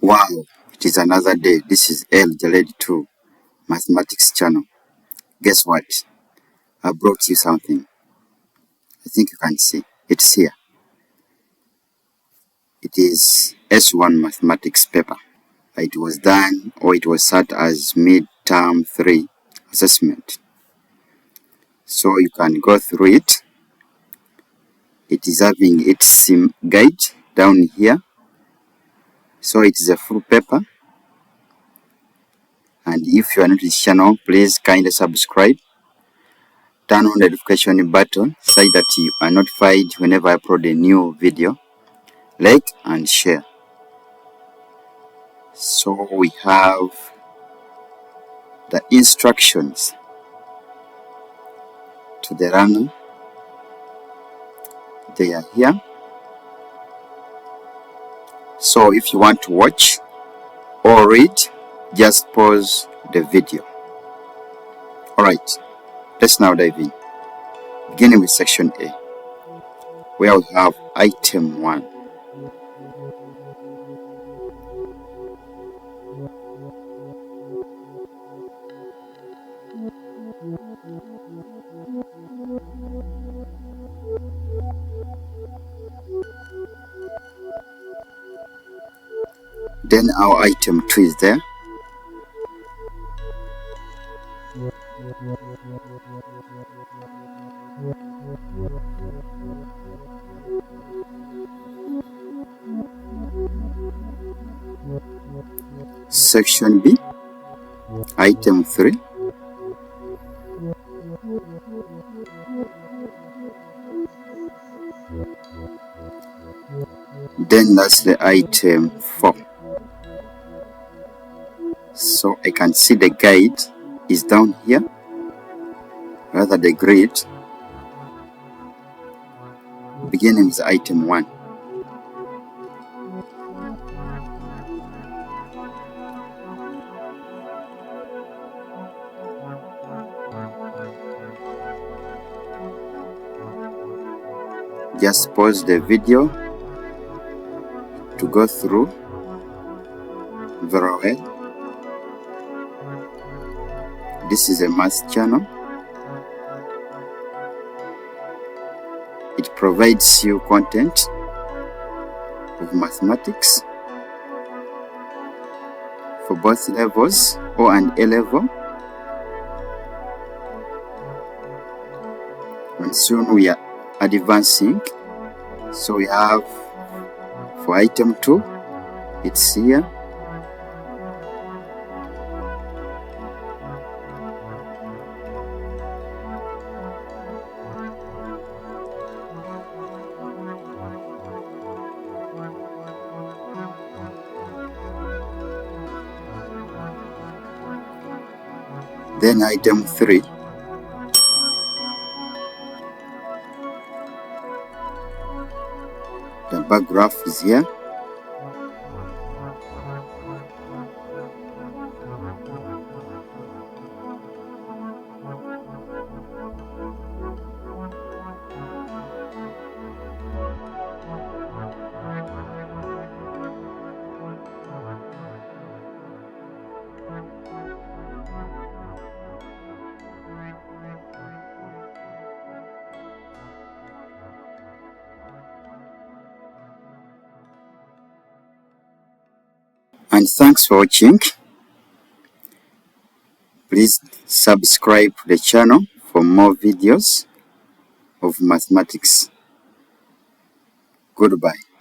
Wow, it is another day. This is S.1 Mathematics channel. Guess what? I brought you something. I think you can see. It's here. It is S.1 Mathematics paper. It was done, or it was set as mid-term 3 assessment. So you can go through it. It is having its guide down here. So it is a full paper. And if you are new to this channel, please kindly subscribe. Turn on the notification button so that you are notified whenever I upload a new video. Like and share. So we have the instructions to the runner. They are here. So if you want to watch or read, just pause the video. Alright, let's now dive in. Beginning with section A, where we have item 1. Then our item 2 is there. Section B, item 3. Then that's the item 4. So I can see the guide is down here, rather the grid, beginning with item 1. Just pause the video to go through very well. This is a math channel. It provides you content of mathematics for both levels, O and A level. And soon we are advancing. So we have for item 2, it's here. Then item 3, the bar graph is here. And thanks for watching. Please subscribe to the channel for more videos of mathematics. Goodbye.